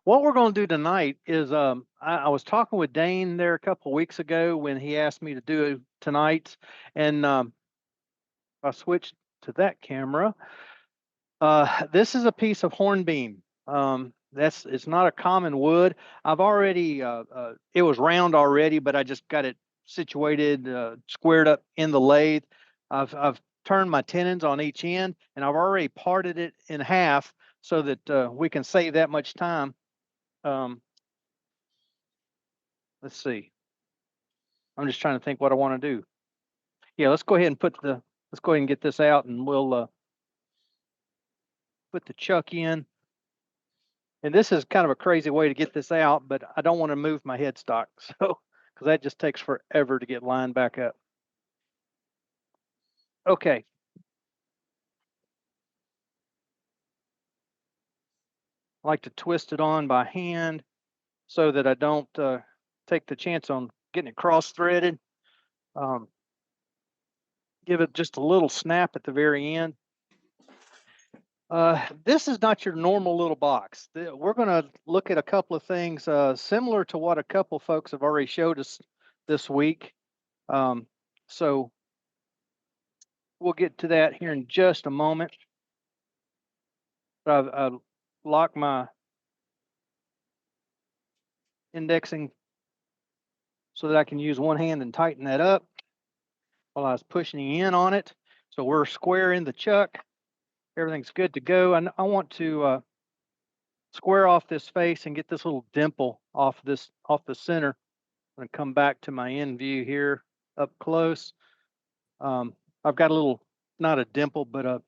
What we're going to do tonight is I was talking with Dane there a couple of weeks ago when he asked me to do tonight, and I switched to that camera. This is a piece of hornbeam. That's it's not a common wood. I've already it was round already, but I just got it situated, squared up in the lathe. I've turned my tenons on each end, and I've already parted it in half so that we can save that much time. Um, let's see. I'm just trying to think what I want to do. Yeah, let's go ahead and get this out, and we'll put the chuck in. And this is kind of a crazy way to get this out, but I don't want to move my headstock, so because that just takes forever to get lined back up. Okay. I like to twist it on by hand so that I don't take the chance on getting it cross-threaded. Um, give it just a little snap at the very end. This is not your normal little box. We're going to look at a couple of things similar to what a couple folks have already showed us this week. So we'll get to that here in just a moment. I've locked my indexing so that I can use one hand and tighten that up while I was pushing in on it. So we're square in the chuck. Everything's good to go. And I want to square off this face and get this little dimple off the center. I'm going to come back to my end view here up close. I've got a little, not a dimple, but a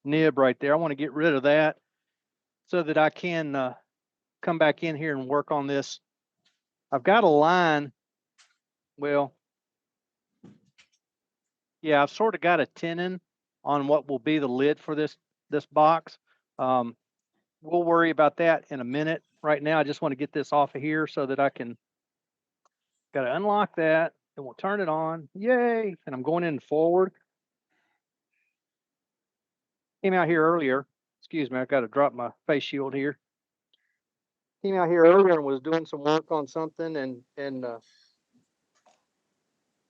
nib right there. I want to get rid of that so that I can come back in here and work on this. I've got a line. Well, yeah, I've sort of got a tenon on what will be the lid for this box. We'll worry about that in a minute. Right now, I just want to get this off of here so that I can, got to unlock that, and we'll turn it on. Yay! And I'm going in forward. Came out here earlier. Excuse me, I've got to drop my face shield here. Came out here earlier and was doing some work on something and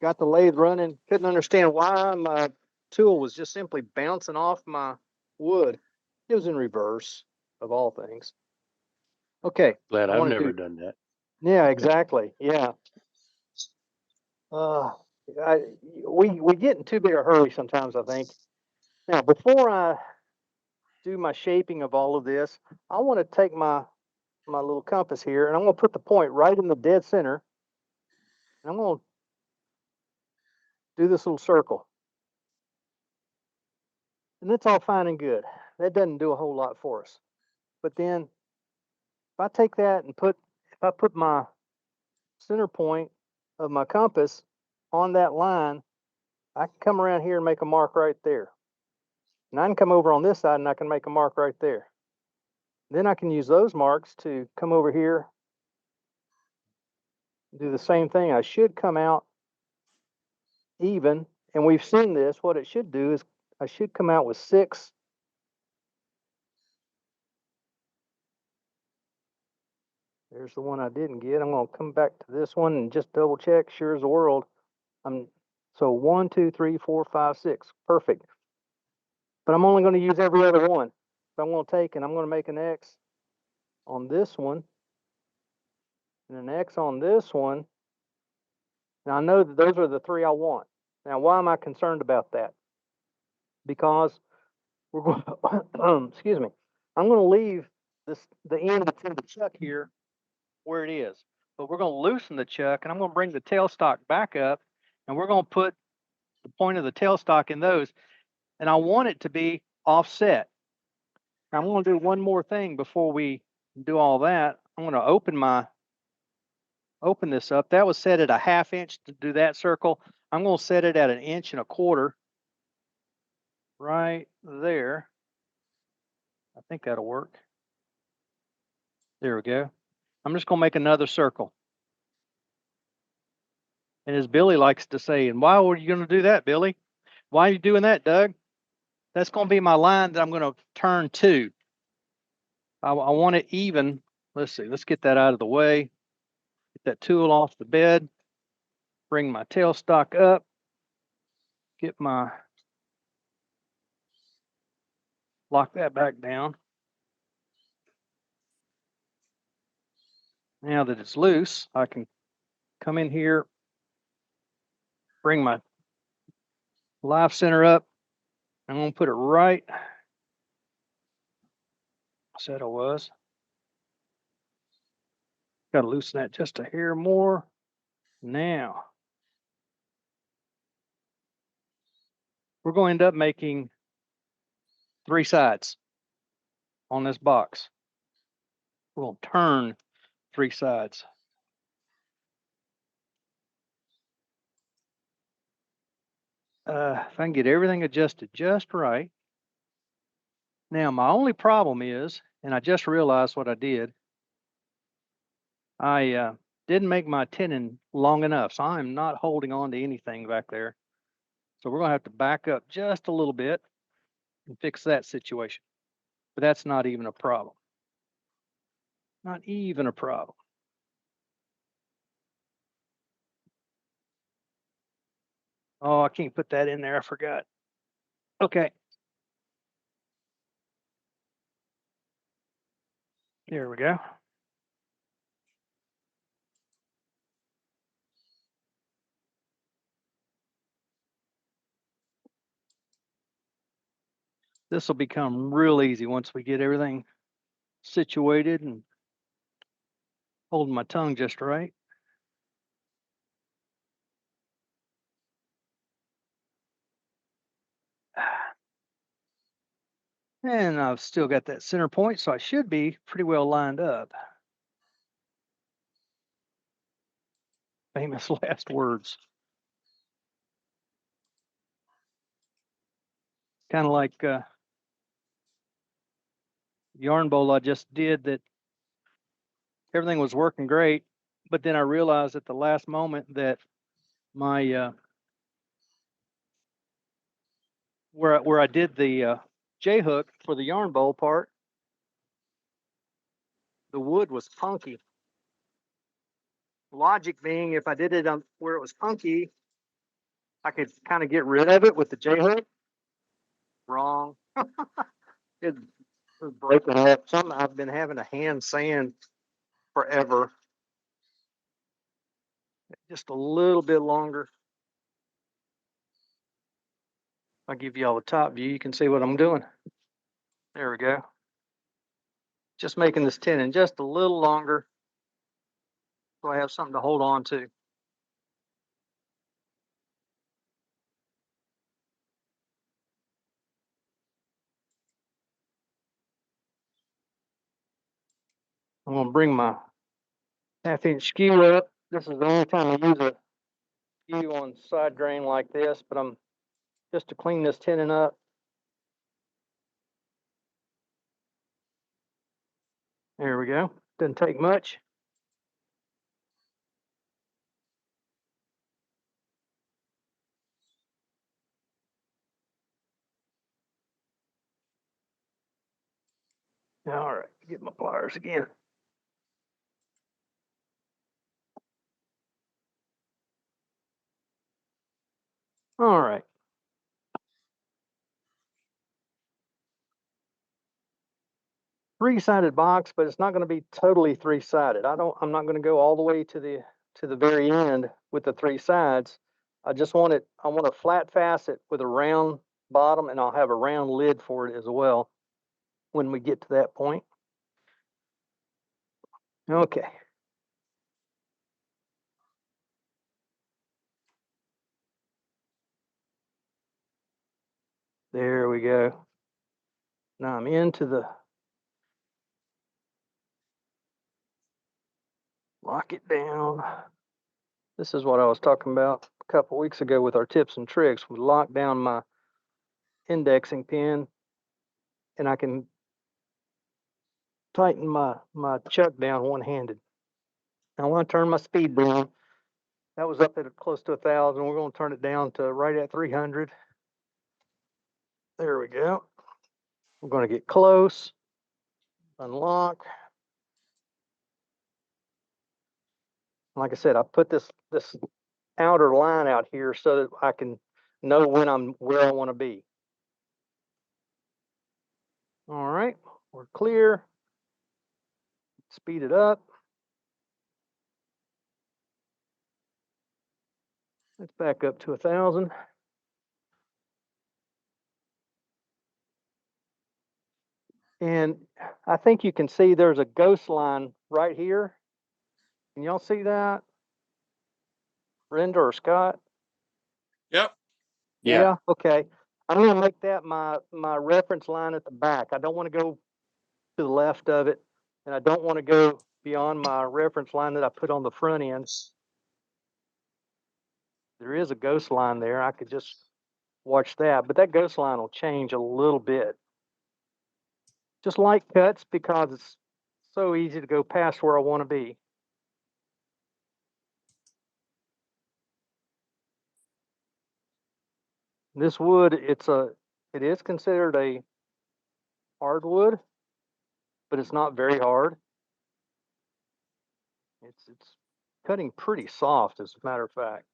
got the lathe running. Couldn't understand why my tool was just simply bouncing off my wood. It was in reverse, of all things. Okay. Glad I've never done that. Yeah, exactly. Yeah. We get in too big a hurry sometimes, I think. Now, before I do my shaping of all of this, I want to take my little compass here, and I'm going to put the point right in the dead center. And I'm going to do this little circle. And that's all fine and good. That doesn't do a whole lot for us. But then if I take that and if I put my center point of my compass on that line, I can come around here and make a mark right there. And I can come over on this side and I can make a mark right there. Then I can use those marks to come over here, do the same thing. I should come out even, and we've seen this. What it should do is I should come out with 6. There's the one I didn't get. I'm going to come back to this one and just double check. Sure as the world. So 1, 2, 3, 4, 5, 6. Perfect. But I'm only going to use every other one. So I'm going to take and I'm going to make an X on this one and an X on this one. Now I know that those are the 3 I want. Now, why am I concerned about that? Because we're going excuse me. I'm going to leave the end that's in the chuck here where it is. But we're going to loosen the chuck and I'm going to bring the tailstock back up and we're going to put the point of the tailstock in those. And I want it to be offset. Now, I'm going to do one more thing before we do all that. I'm going to open this up. That was set at a 1/2 inch to do that circle. I'm going to set it at 1 1/4 inches right there. I think that'll work. There we go. I'm just going to make another circle. And as Billy likes to say, and why were you going to do that, Billy? Why are you doing that, Doug? That's going to be my line that I'm going to turn to. I want it even let's see, let's get that out of the way. Get that tool off the bed. Bring my tailstock up. Get my, lock that back down. Now that it's loose, I can come in here, bring my live center up. I'm going to put it right. I said I was. Got to loosen that just a hair more. Now, we're going to end up making 3 sides on this box. We're going to turn 3 sides. If I can get everything adjusted just right. Now, my only problem is, and I just realized what I did, I didn't make my tenon long enough, so I'm not holding on to anything back there. So we're going to have to back up just a little bit and fix that situation. But that's not even a problem. Not even a problem. Oh, I can't put that in there. I forgot. Okay. There we go. This will become real easy once we get everything situated and holding my tongue just right. And I've still got that center point, so I should be pretty well lined up. Famous last words. Kind of like yarn bowl I just did, that everything was working great, but then I realized at the last moment that my where I did the J hook for the yarn bowl part, the wood was punky. Logic being, if I did it on where it was punky, I could kind of get rid of it with the J hook. Wrong. It was breaking up. Something I've been having to hand sand forever. Just a little bit longer. I'll give you all the top view. You can see what I'm doing. There we go. Just making this tenon just a little longer so I have something to hold on to. I'm going to bring my 1/2-inch skew up. This is the only time I use a skew on side grain like this, but I'm just to clean this tenon up. There we go. Doesn't take much. All right, get my pliers again. All right. Three-sided box, but it's not going to be totally three-sided. I'm not going to go all the way to the very end with the 3 sides. I want to flat facet with a round bottom, and I'll have a round lid for it as well when we get to that point. Okay. There we go. Now I'm into the, lock it down. This is what I was talking about a couple weeks ago with our tips and tricks. We lock down my indexing pin, and I can tighten my chuck down one-handed. Now I want to turn my speed down. That was up at close to 1,000. We're going to turn it down to right at 300. There we go. We're going to get close, unlock. Like I said, I put this outer line out here so that I can know when I'm where I want to be. All right, we're clear. Speed it up. Let's back up to 1,000. And I think you can see there's a ghost line right here. Can y'all see that? Brenda or Scott? Yep. Yeah. Okay. I'm going to make that my reference line at the back. I don't want to go to the left of it, and I don't want to go beyond my reference line that I put on the front end. There is a ghost line there. I could just watch that, but that ghost line will change a little bit. Just light cuts because it's so easy to go past where I want to be. This wood, it is considered a hardwood, but it's not very hard. It's cutting pretty soft, as a matter of fact.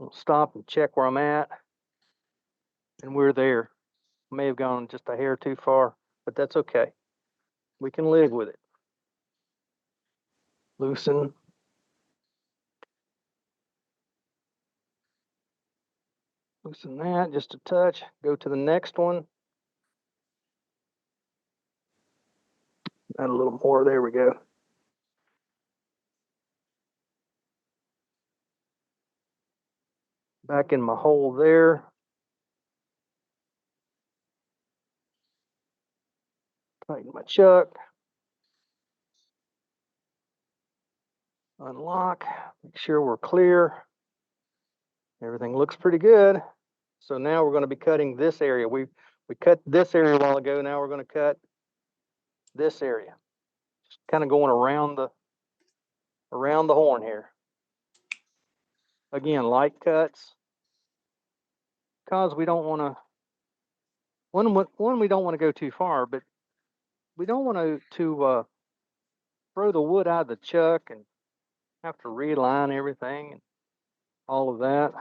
I'll stop and check where I'm at, and we're there. May have gone just a hair too far, but that's okay. We can live with it. Loosen. Loosen that just a touch. Go to the next one. Add a little more. There we go. Back in my hole there. Tighten my chuck. Unlock. Make sure we're clear. Everything looks pretty good. So now we're going to be cutting this area. We cut this area a while ago. Now we're going to cut this area. Just kind of going around the horn here. Again, light cuts, because we don't want to. One, we don't want to go too far, but we don't want to throw the wood out of the chuck and have to realign everything and all of that.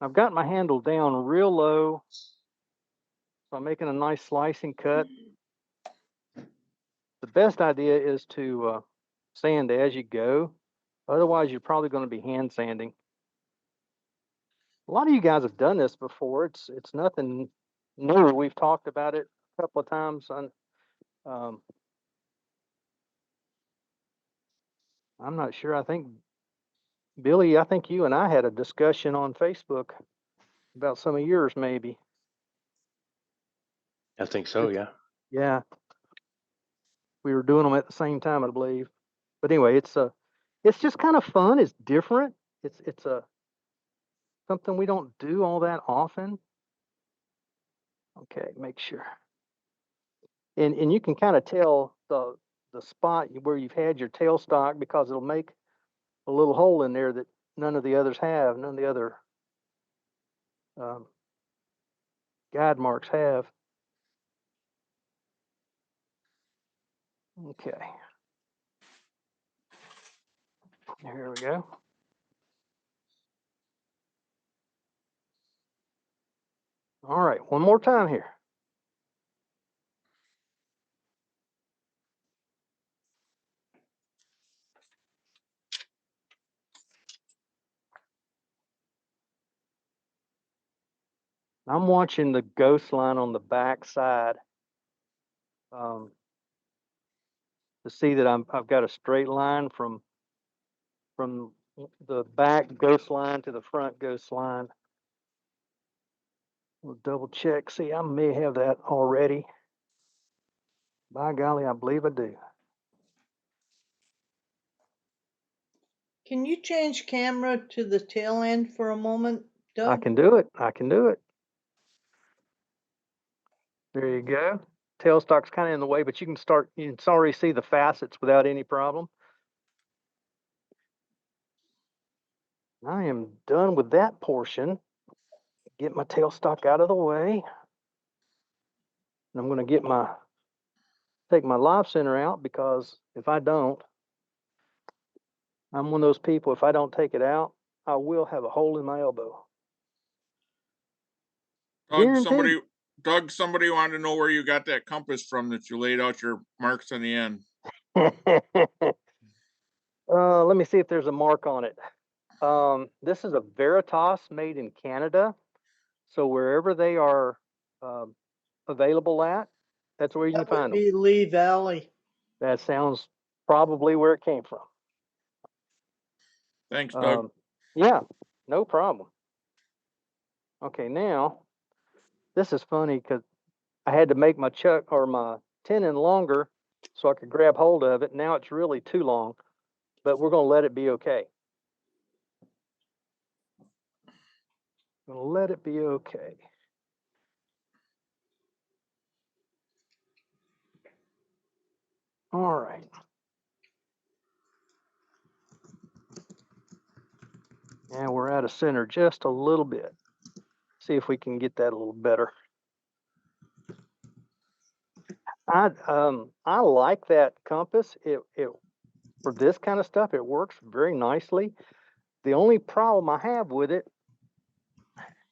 I've got my handle down real low, so I'm making a nice slicing cut. The best idea is to sand as you go. Otherwise, you're probably going to be hand sanding. A lot of you guys have done this before. It's nothing new. We've talked about it a couple of times on. I'm not sure. I think Billy, I think you and I had a discussion on Facebook about some of yours, maybe. I think so, yeah. Yeah. We were doing them at the same time, I believe. But anyway, it's just kind of fun. It's different. It's something we don't do all that often. Okay, make sure. And you can kind of tell the spot where you've had your tailstock, because it'll make a little hole in there that none of the others have, none of the other guide marks have. Okay. Here we go. All right, one more time here. I'm watching the ghost line on the back side to see that I've got a straight line from the back ghost line to the front ghost line. We'll double check. See, I may have that already. By golly, I believe I do. Can you change camera to the tail end for a moment, Doug? I can do it. I can do it. There you go. Tailstock's kind of in the way, but you can already see the facets without any problem. I am done with that portion. Get my tailstock out of the way. And I'm going to take my live center out, because if I don't, I'm one of those people, if I don't take it out, I will have a hole in my elbow. Doug, Guaranteed. somebody wanted to know where you got that compass from that you laid out your marks on the end. Let me see if there's a mark on it. This is a Veritas made in Canada. So wherever they are um, available at, that's where you can That would find them. be Lee Valley. That sounds probably where it came from. Thanks, Doug. Yeah, no problem. Okay, now this is funny because I had to make my chuck or my tenon longer so I could grab hold of it. Now it's really too long, but we're going to let it be okay. Gonna let it be okay. All right. And we're out of center just a little bit. See if we can get that a little better. I like that compass. It for this kind of stuff, it works very nicely. The only problem I have with it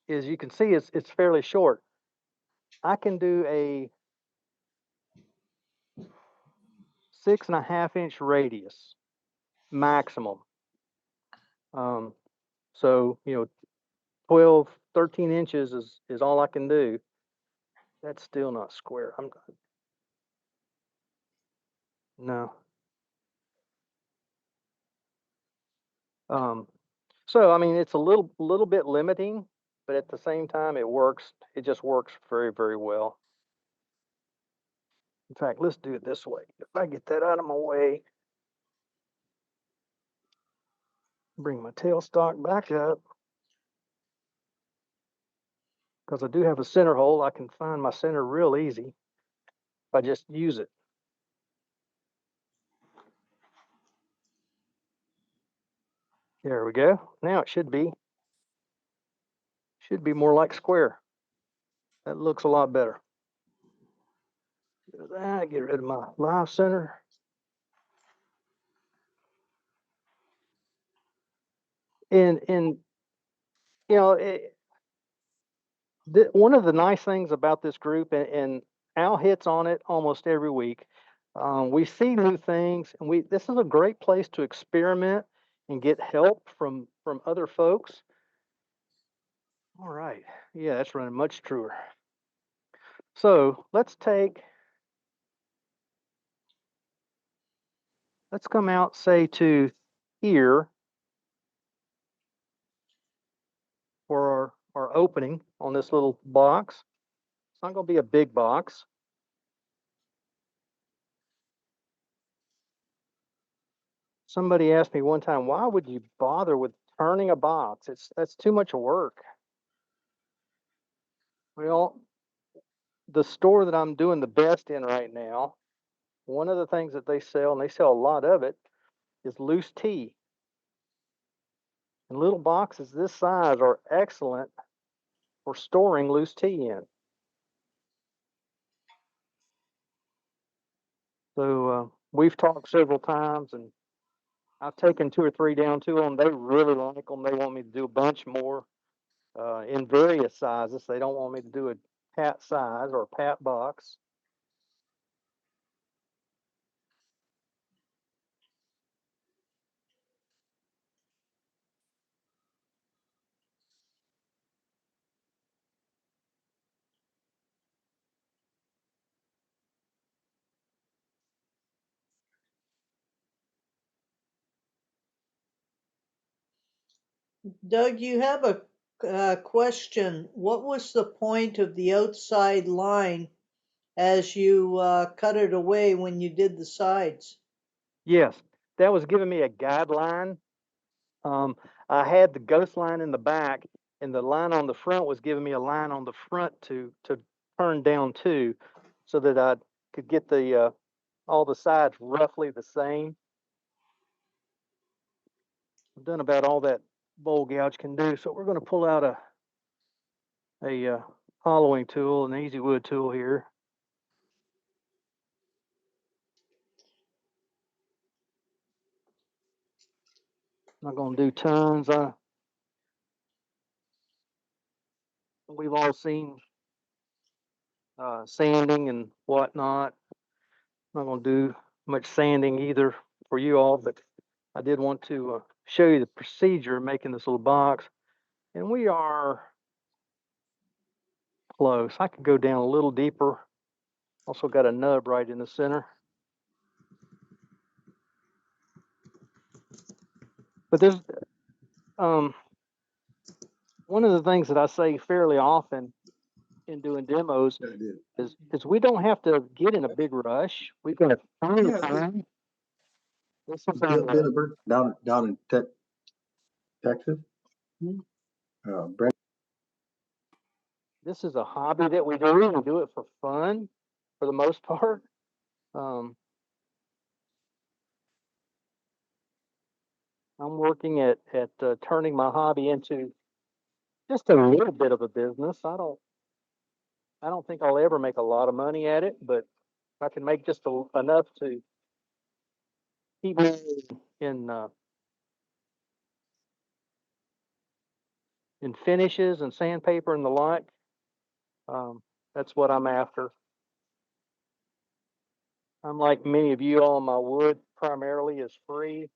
is you can see it's fairly short. I can do a 6.5 inch radius maximum. So 12, 13 inches is all I can do. That's still not square. No. So I mean, it's a little bit limiting, but at the same time, it works. It just works very, very well. In fact, let's do it this way. If I get that out of my way, bring my tailstock back up, because I do have a center hole. I can find my center real easy if I just use it. There we go. Now it should be more like square. That looks a lot better. Do that, get rid of my live center. And one of the nice things about this group, and Al hits on it almost every week. We see new things, and this is a great place to experiment and get help from other folks. All right, yeah, that's running much truer. So let's come out, say, to here for our opening on this little box. It's not going to be a big box. Somebody asked me one time, why would you bother with turning a box? That's too much work. Well, the store that I'm doing the best in right now, one of the things that they sell, and they sell a lot of it, is loose tea. And little boxes this size are excellent for storing loose tea in. So we've talked several times, and I've taken 2 or 3 down to them. They really like them. They want me to do a bunch more in various sizes. They don't want me to do a pat size or a pat box. Doug, you have a question. What was the point of the outside line as you cut it away when you did the sides? Yes, that was giving me a guideline. I had the ghost line in the back, and the line on the front was giving me a line on the front to turn down to, so that I could get the all the sides roughly the same. I've done about all that bowl gouge can do, so we're going to pull out a hollowing tool, an easy wood tool here. not gonna do tons. We've all seen sanding and whatnot. Not gonna do much sanding either for you all, but I did want to show you the procedure of making this little box. And we are close. I could go down a little deeper. Also got a nub right in the center. But there's one of the things that I say fairly often in doing demos is we don't have to get in a big rush. We've got plenty of time. This is down in Texas. Brent, this is a hobby that we do. We do it for fun, for the most part. I'm working at turning my hobby into just a little bit of a business. I don't think I'll ever make a lot of money at it, but I can make just enough to keep me in finishes and sandpaper and the like. That's what I'm after. I'm like many of you all, my wood primarily is free.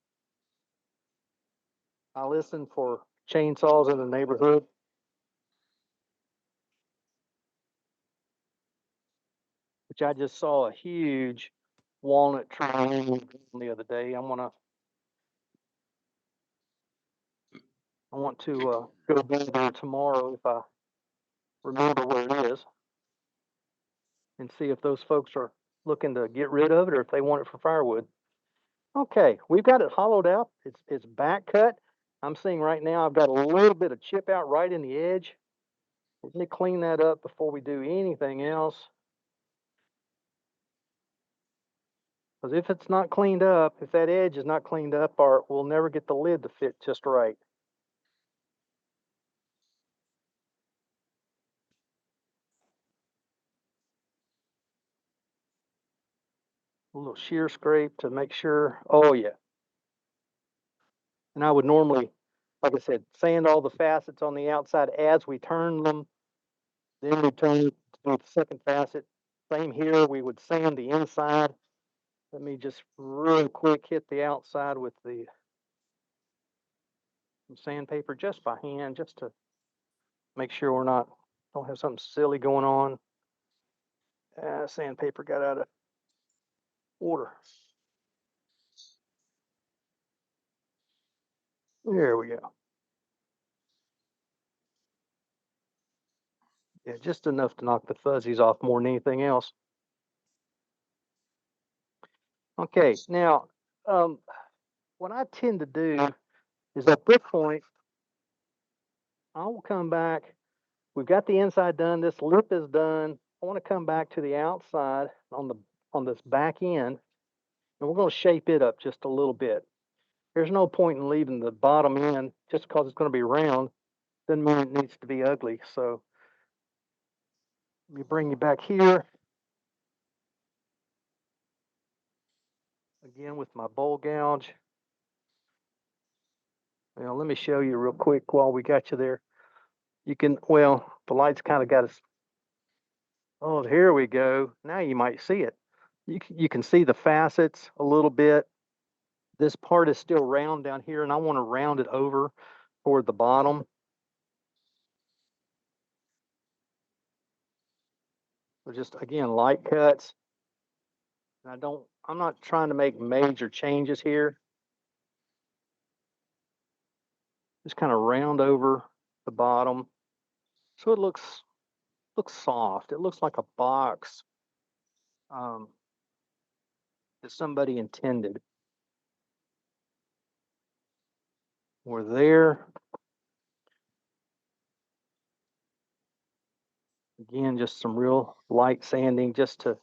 I listen for chainsaws in the neighborhood. Which I just saw a huge walnut tree the other day. I want to go there tomorrow if I remember where it is and see if those folks are looking to get rid of it or if they want it for firewood. Okay, we've got it hollowed out. It's back cut. I'm seeing right now I've got a little bit of chip out right in the edge. Let me clean that up before we do anything else. Because if it's not cleaned up, if that edge is not cleaned up, we'll never get the lid to fit just right. A little shear scrape to make sure. Oh yeah. And I would normally, like I said, sand all the facets on the outside as we turn them. Then we turn it to the second facet. Same here, we would sand the inside. Let me just real quick hit the outside with the sandpaper just by hand, just to make sure don't have something silly going on. Sandpaper got out of order. There we go. Yeah, just enough to knock the fuzzies off more than anything else. Okay, now what I tend to do is at this point, I will come back. We've got the inside done. This lip is done. I want to come back to the outside on this back end, and we're going to shape it up just a little bit. There's no point in leaving the bottom end just because it's going to be round. Doesn't mean it needs to be ugly. So let me bring you back here again with my bowl gouge. Now let me show you real quick while we got you there. You can, well, the light's kind of got us. Oh, here we go. Now you might see it. You can see the facets a little bit. This part is still round down here, and I want to round it over toward the bottom. So just again, light cuts. And I'm not trying to make major changes here. Just kind of round over the bottom. So it looks soft. It looks like a box that somebody intended. We're there. Again, just some real light sanding just to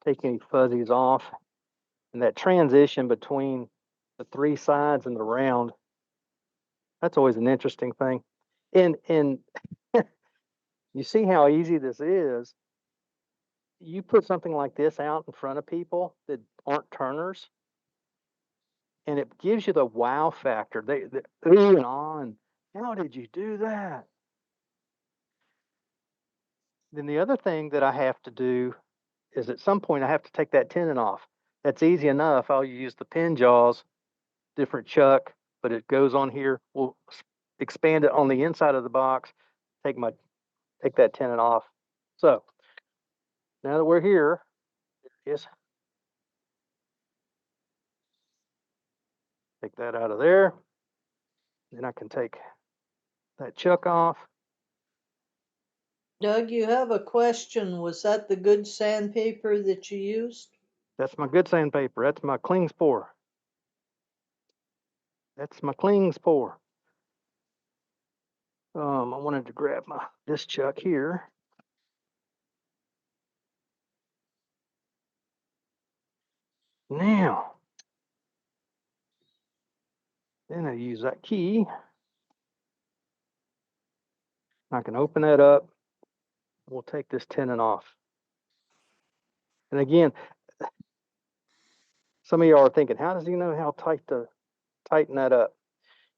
take any fuzzies off. And that transition between the three sides and the round, that's always an interesting thing. And you see how easy this is. You put something like this out in front of people that aren't turners, and it gives you the wow factor. They ooh and on. How did you do that? Then the other thing that I have to do is at some point I have to take that tenon off. That's easy enough. I'll use the pin jaws, different chuck, but it goes on here. We'll expand it on the inside of the box. Take that tenon off. So now that we're here, yes, take that out of there. Then I can take that chuck off. Doug, you have a question. Was that the good sandpaper that you used? That's my good sandpaper. That's my Klingspor. That's my Klingspor. I wanted to grab this chuck here. Now, then I use that key. I can open that up. We'll take this tenon off. And again, some of y'all are thinking, how does he know how tight to tighten that up?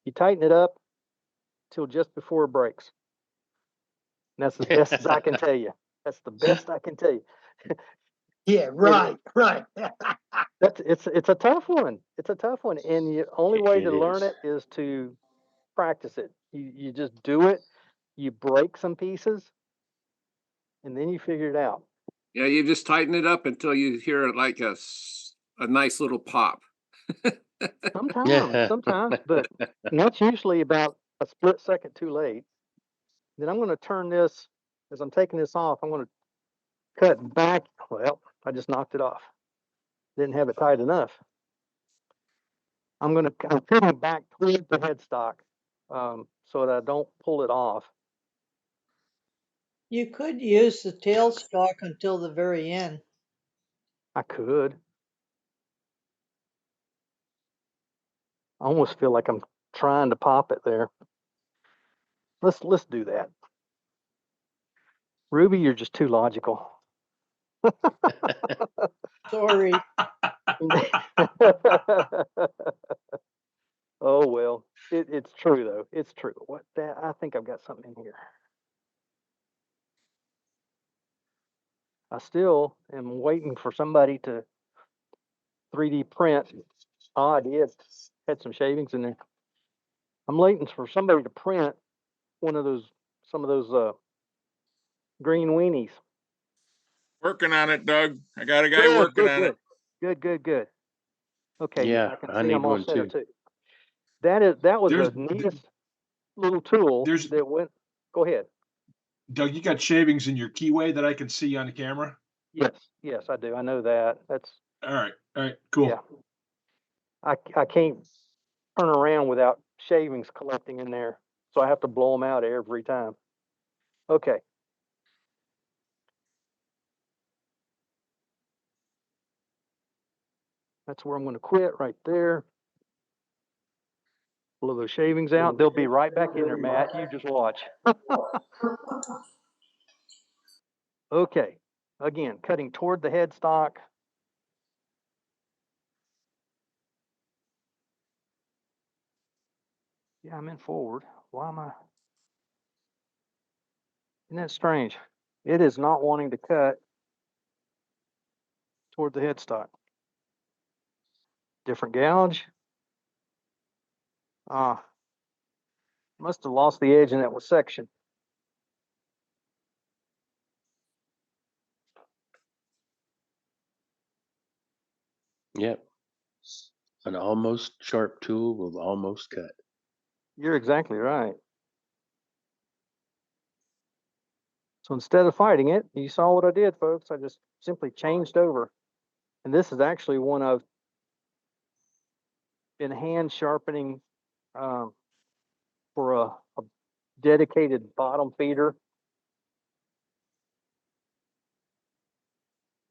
You tighten it up till just before it breaks. And that's the best as I can tell you. That's the best I can tell you. Yeah, right. It's a tough one. It's a tough one. And the only way to learn is. it is to practice it. You just do it, you break some pieces, and then you figure it out. Yeah, you just tighten it up until you hear like a nice little pop. Sometimes, but that's usually about a split second too late. Then I'm going to turn this, as I'm taking this off, I'm going to cut back. Well, I just knocked it off. Didn't have it tight enough. I'm cutting back toward the headstock so that I don't pull it off. You could use the tailstock until the very end. I could. I almost feel like I'm trying to pop it there. Let's do that. Ruby, you're just too logical. Sorry. Oh well, it's true though. It's true. I think I've got something in here. I still am waiting for somebody to 3D print. Oh, I did. Had some shavings in there. I'm waiting for somebody to print some of those green weenies. Working on it, Doug. I got a guy working on it. Good. Okay, Yeah, I can I see need I'm all one set up too. too. That was There's- the neatest little tool there's- that went. Go ahead. Doug, you got shavings in your keyway that I can see on the camera? Yes, I do. I know that. That's All right, cool. yeah. I can't turn around without shavings collecting in there, so I have to blow them out every time. Okay. That's where I'm going to quit right there. Blow those shavings out. They'll be right back in there, Matt. You just watch. Okay. Again, cutting toward the headstock. Yeah, I'm in forward. Why am I? Isn't that strange? It is not wanting to cut toward the headstock. Different gouge. Must have lost the edge in that section. Yep. An almost sharp tool will almost cut. You're exactly right. So instead of fighting it, you saw what I did, folks. I just simply changed over. And this is actually one I've been hand sharpening for a dedicated bottom feeder.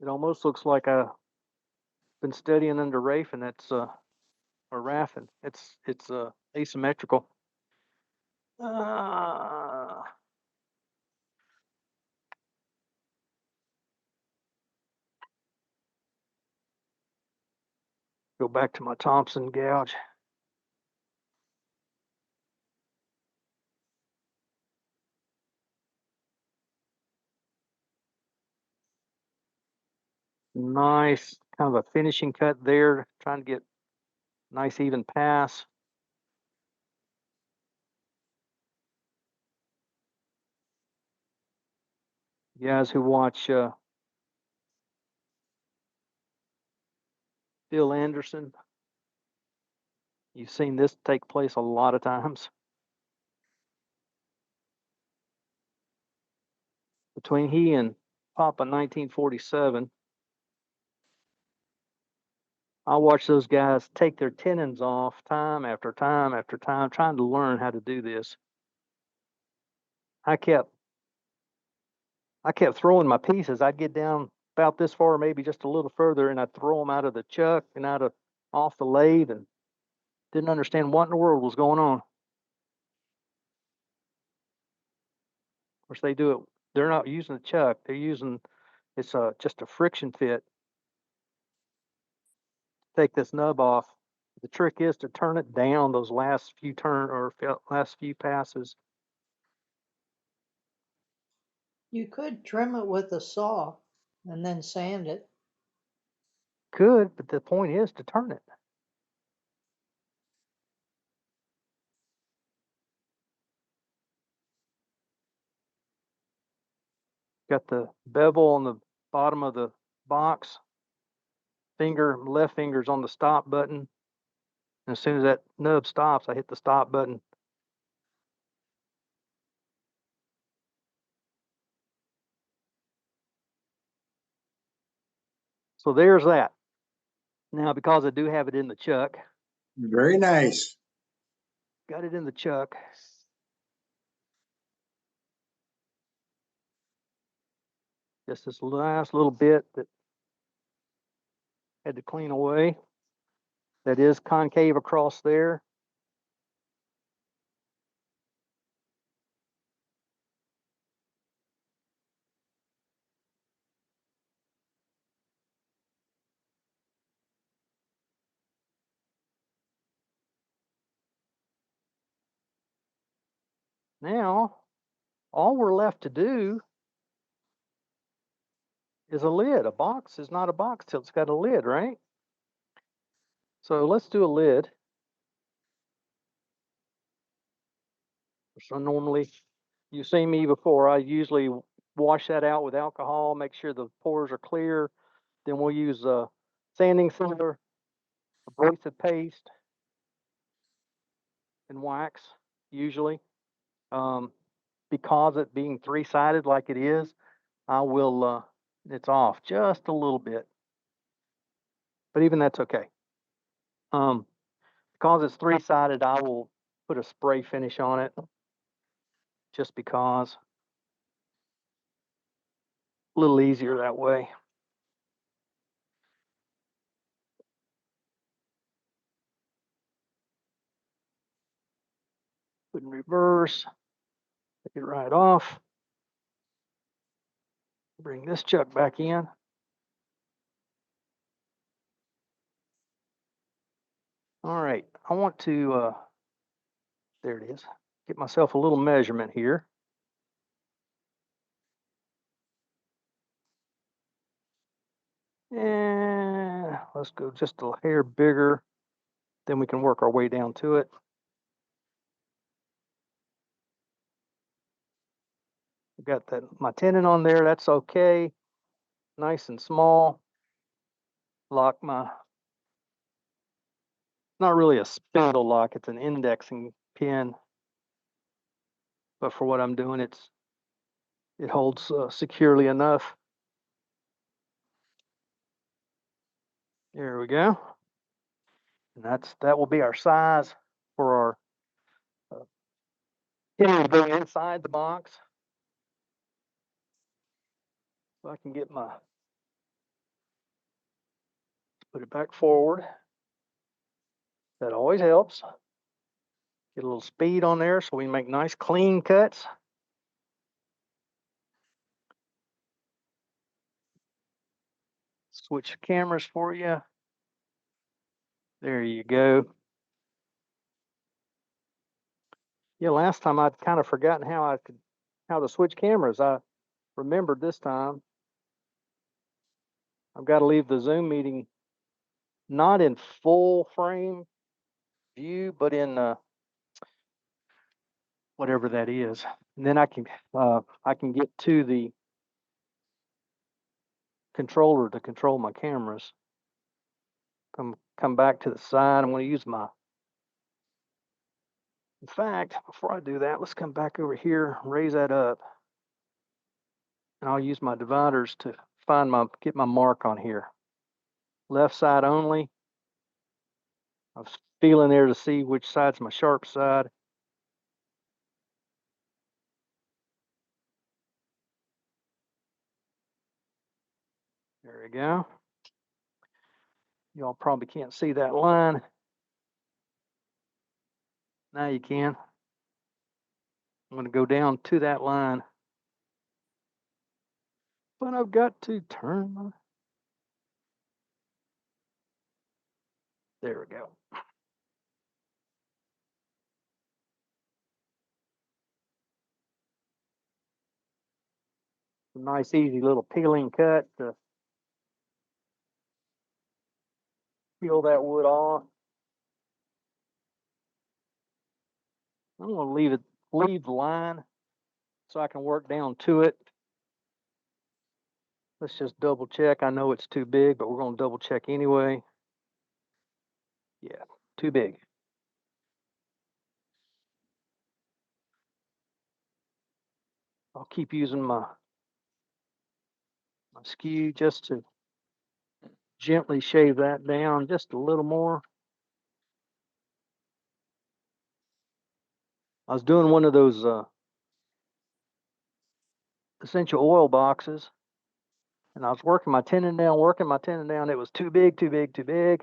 It almost looks like I've been studying under Rafe, and that's or Raffin. It's asymmetrical. Go go back to my Thompson gouge. Nice, kind of a finishing cut there, trying to get nice even pass. You guys who watch Phil Anderson, you've seen this take place a lot of times. Between he and Papa 1947, I watch those guys take their tendons off time after time after time, trying to learn how to do this. I kept throwing my pieces. I'd get down about this far, maybe just a little further, and I'd throw them out of the chuck and off the lathe, and didn't understand what in the world was going on. Of course, they do it. They're not using the chuck. They're using just a friction fit. Take this nub off. The trick is to turn it down those last few last few passes. You could trim it with a saw and then sand it. Could, but the point is to turn it. Got the bevel on the bottom of the box. Left finger's on the stop button. And as soon as that nub stops, I hit the stop button. So there's that. Now, because I do have it in the chuck, Very nice. got it in the chuck. Just this last little bit that had to clean away. That is concave across there. Now, all we're left to do is a lid. A box is not a box till it's got a lid, right? So let's do a lid. So normally, you've seen me before, I usually wash that out with alcohol, make sure the pores are clear. Then we'll use sanding silver, abrasive paste, and wax, usually. Because it being three-sided like it is, I will, it's off just a little bit. But even that's okay. Because it's three-sided, I will put a spray finish on it, just because. A little easier that way. Put in reverse, take it right off. Bring this chuck back in. All right, I want to, there it is, get myself a little measurement here. And let's go just a hair bigger, then we can work our way down to it. Got my tenon on there, that's okay. Nice and small. Lock not really a spindle lock, it's an indexing pin. But for what I'm doing, it holds securely enough. There we go. And that will be our size for our tenon to go inside the box. So I can get put it back forward. That always helps. Get a little speed on there so we can make nice clean cuts. Switch cameras for you. There you go. Yeah, last time I'd kind of forgotten how to switch cameras. I remembered this time. I've got to leave the Zoom meeting not in full frame view, but in whatever that is. And then I can get to the controller to control my cameras. Come back to the side. I'm going to use my. In fact, before I do that, let's come back over here, raise that up, and I'll use my dividers to get my mark on here. Left side only. I was feeling there to see which side's my sharp side. There we go. Y'all probably can't see that line. Now you can. I'm going to go down to that line. But I've got to turn my. There we go. A nice, easy little peeling cut to peel that wood off. I'm going to leave the line so I can work down to it. Let's just double check. I know it's too big, but we're going to double check anyway. Yeah, too big. I'll keep using my skew just to gently shave that down just a little more. I was doing one of those essential oil boxes, and I was working my tendon down. It was too big, too big, too big.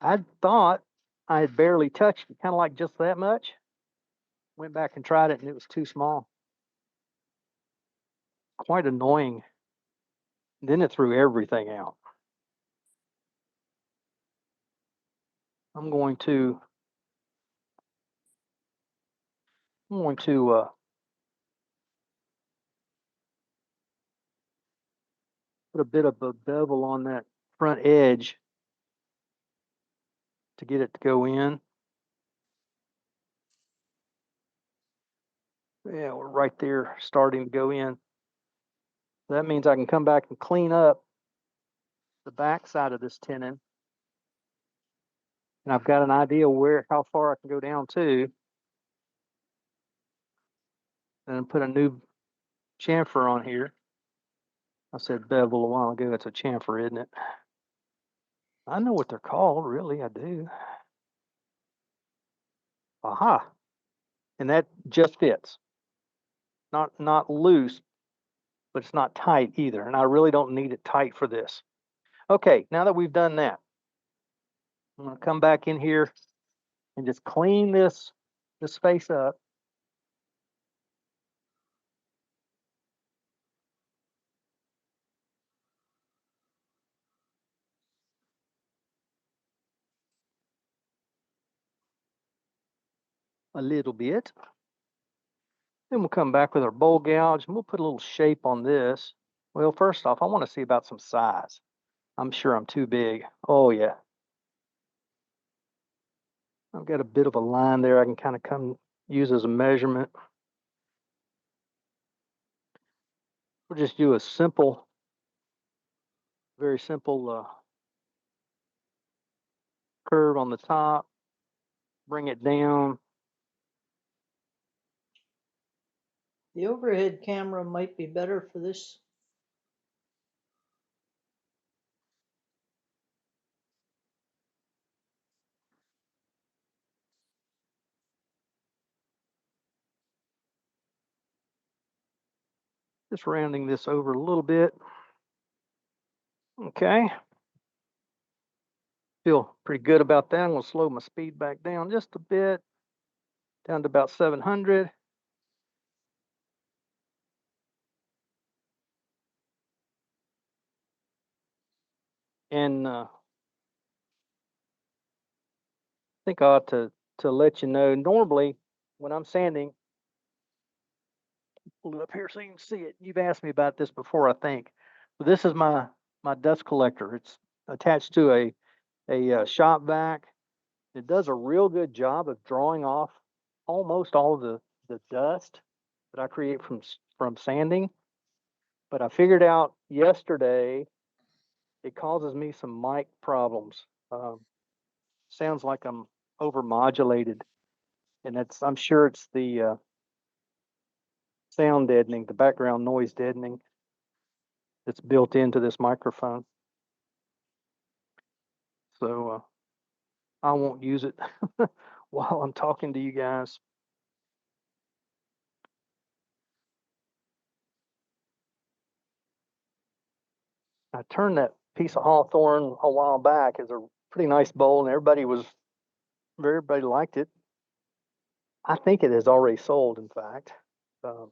I thought I had barely touched it, kind of like just that much. Went back and tried it, and it was too small. Quite annoying. Then it threw everything out. I'm going to put a bit of a bevel on that front edge to get it to go in. Yeah, we're right there starting to go in. That means I can come back and clean up the back side of this tenon. And I've got an idea how far I can go down to. And put a new chamfer on here. I said bevel a while ago. It's a chamfer, isn't it? I know what they're called, really, I do. Aha. And that just fits. Not loose, but it's not tight either. And I really don't need it tight for this. Okay, now that we've done that, I'm going to come back in here and just clean this space up. A little bit. Then we'll come back with our bowl gouge and we'll put a little shape on this. Well, first off, I want to see about some size. I'm sure I'm too big. Oh yeah. I've got a bit of a line there I can kind of use as a measurement. We'll just do a very simple curve on the top, bring it down. The overhead camera might be better for this. Just rounding this over a little bit. Okay. Feel pretty good about that. I'm going to slow my speed back down just a bit, down to about 700. And think I ought to let you know, normally when I'm sanding, pull it up here so you can see it. You've asked me about this before, I think. But this is my dust collector. It's attached to a shop vac. It does a real good job of drawing off almost all of the dust that I create from sanding. But I figured out yesterday it causes me some mic problems. Sounds like I'm overmodulated, and I'm sure it's the sound deadening, the background noise deadening that's built into this microphone. So I won't use it while I'm talking to you guys. I turned that piece of hawthorn a while back as a pretty nice bowl, and everybody liked it. I think it has already sold, in fact. I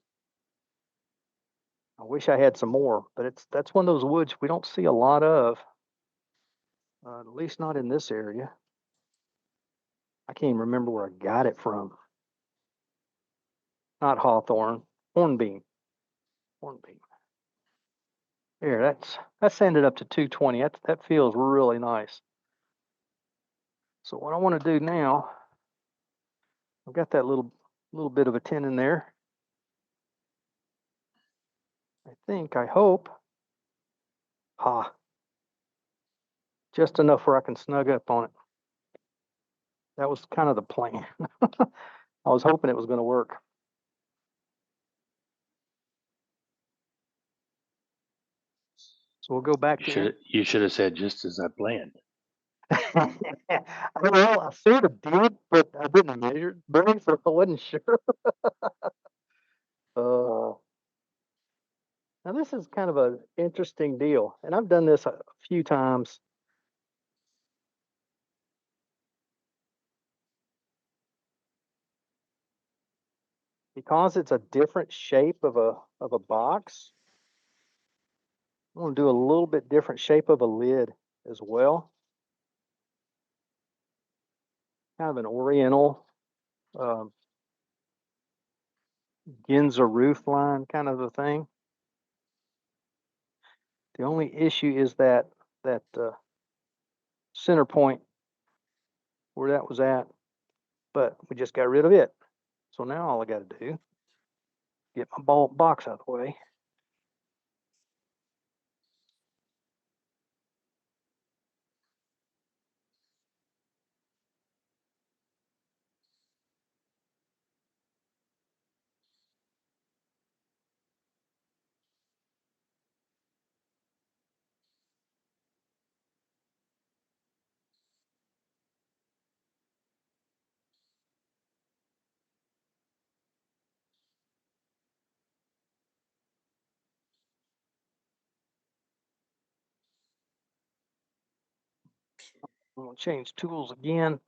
wish I had some more, but that's one of those woods we don't see a lot of, at least not in this area. I can't even remember where I got it from. Not hawthorn, hornbeam. Hornbeam. Here, that's ended up to 220. That feels really nice. So what I want to do now, I've got that little bit of a tin in there. I hope. Just enough where I can snug up on it. That was kind of the plan. I was hoping it was going to work. So we'll go back to You should have said just as I planned. well, I sort of did, but I didn't measure it, so I wasn't sure. Now this is kind of an interesting deal, and I've done this a few times. Because it's a different shape of a box, I'm going to do a little bit different shape of a lid as well. Kind of an oriental Ginza roof line kind of a thing. The only issue is that center point where that was at, but we just got rid of it. So now all I got to do, get my box out of the way. I'm going to change tools again.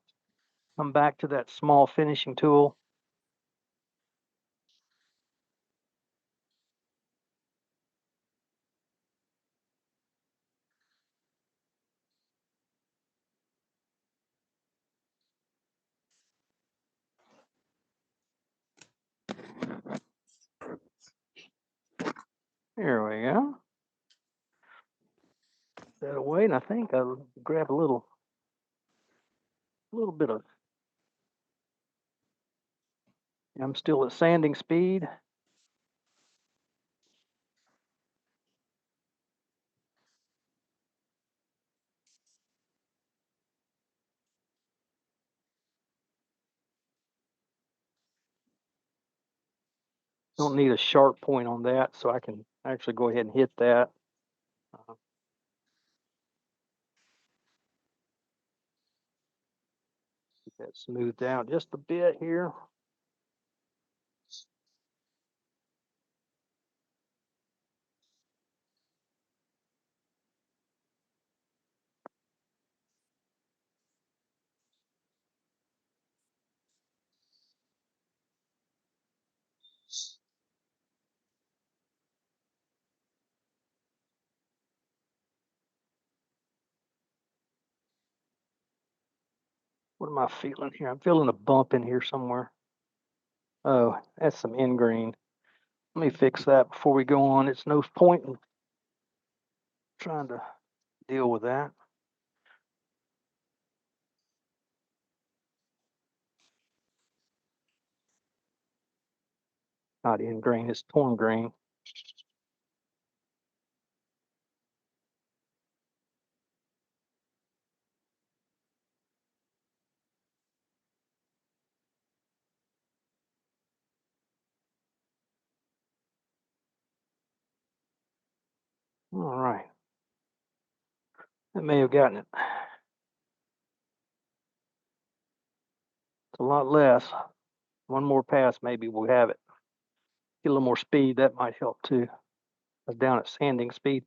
Come back to that small finishing tool. There we go. Put that away, and I think I'll grab a little bit of. I'm still at sanding speed. Don't need a sharp point on that, so I can actually go ahead and hit that. Get that smoothed out just a bit here. What am I feeling here? I'm feeling a bump in here somewhere. Oh, that's some ingrain. Let me fix that before we go on. It's no point in trying to deal with that. Not ingrain, it's torn grain. All right. That may have gotten it. It's a lot less. One more pass, maybe we'll have it. Get a little more speed, that might help too. I was down at sanding speed.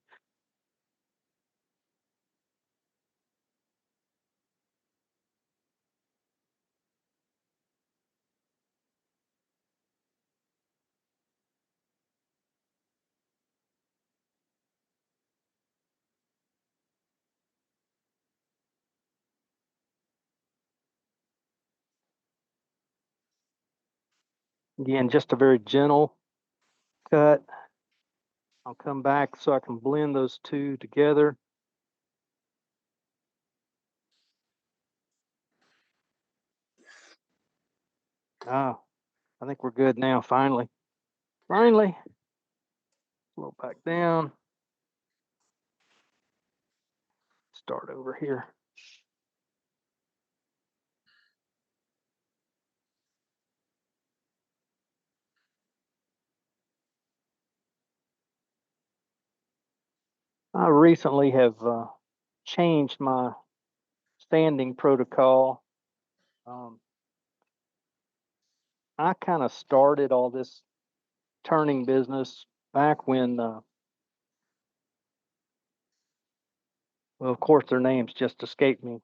Again, just a very gentle cut. I'll come back so I can blend those two together. Oh, I think we're good now, finally. Finally. Slow back down. Start over here. I recently have changed my sanding protocol. I kind of started all this turning business back when, well, of course, their names just escaped me.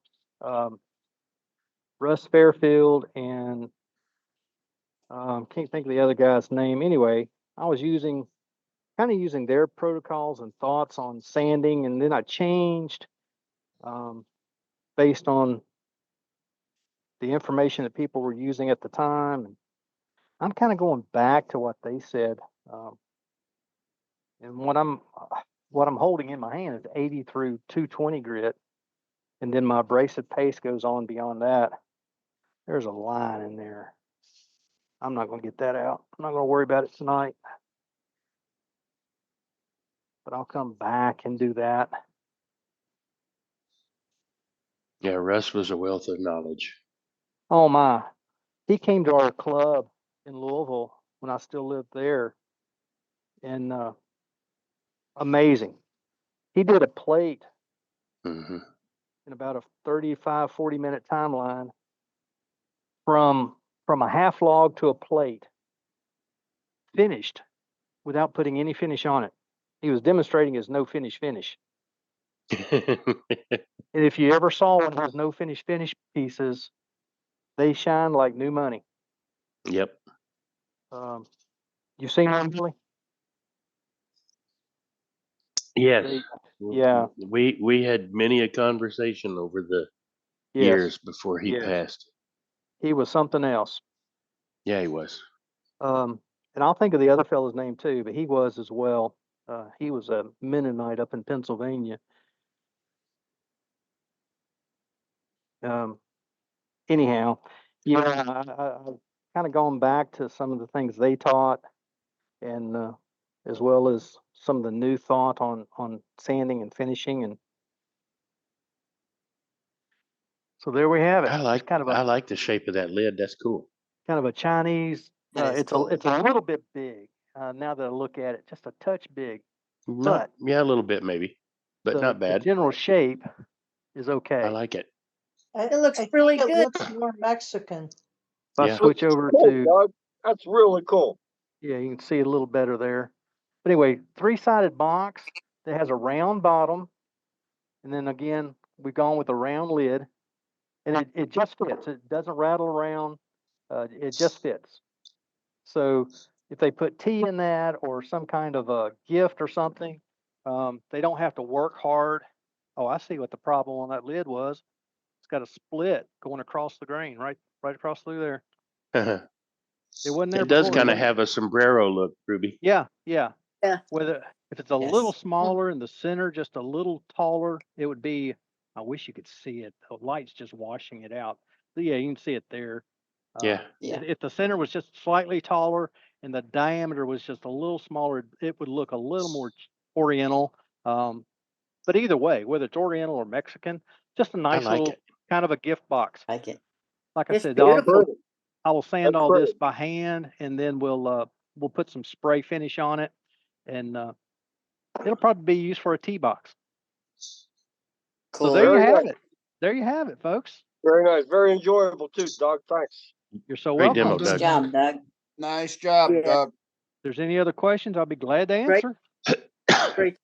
Russ Fairfield and can't think of the other guy's name. Anyway, I was kind of using their protocols and thoughts on sanding, and then I changed based on the information that people were using at the time. And I'm kind of going back to what they said. And what I'm holding in my hand is 80 through 220 grit, and then my abrasive paste goes on beyond that. There's a line in there. I'm not going to get that out. I'm not going to worry about it tonight. But I'll come back and do that. Yeah, Russ was a wealth of knowledge. Oh my. He came to our club in Louisville when I still lived there. And amazing. He did a plate Hmm. in about a 35, 40-minute timeline from a half log to a plate, finished without putting any finish on it. He was demonstrating his no finish finish. And if you ever saw one of those no finish pieces, they shine like new money. Yep. You seen one, Billy? Yes. Yeah. We had many a conversation over the Yes. years before he Yes. passed. He was something else. Yeah, he was. And I'll think of the other fellow's name too, but he was as well. He was a Mennonite up in Pennsylvania. Anyhow, yeah, I've kind of gone back to some of the things they taught, and as well as some of the new thought on sanding and finishing, and so there we have it. I It's like kind of I a like the shape of that lid. That's cool. Chinese. That is It's cool. a little bit big now that I look at it, just a touch big. Not, yeah, a little bit maybe, but not The bad. general shape is okay. I like it. It looks really It good. looks more Mexican. If I Yeah. switch over Cool, to, Doug. That's really cool. yeah, you can see it a little better there. But anyway, 3-sided box that has a round bottom. And then again, we've gone with a round lid. And it just fits. It doesn't rattle around. It just fits. So if they put tea in that or some kind of a gift or something, they don't have to work hard. Oh, I see what the problem on that lid was. It's got a split going across the grain, right across through there. It wasn't there It does before, kind of was it? have a sombrero look, Ruby. Yeah, yeah. Yeah. Whether if it's a Yes. little smaller in the center, just a little taller, it would be. I wish you could see it. The light's just washing it out. But yeah, you can see it there. Yeah. Yeah. If the center was just slightly taller and the diameter was just a little smaller, it would look a little more oriental. But either way, whether it's oriental or Mexican, just a nice like little it. kind of a gift box. Like it. Like I It's said, beautiful. I will sand That's all this great. by hand, and then we'll put some spray finish on it, and it'll probably be used for a tee box. So Cool. there you Very have nice. it. There you have it, folks. Very nice. Very enjoyable too, Doug. Thanks. You're so Great welcome. demo, Nice Doug. job, Doug. Nice job, Yeah. Doug. If there's any other questions, I'll be glad to Great. answer. Great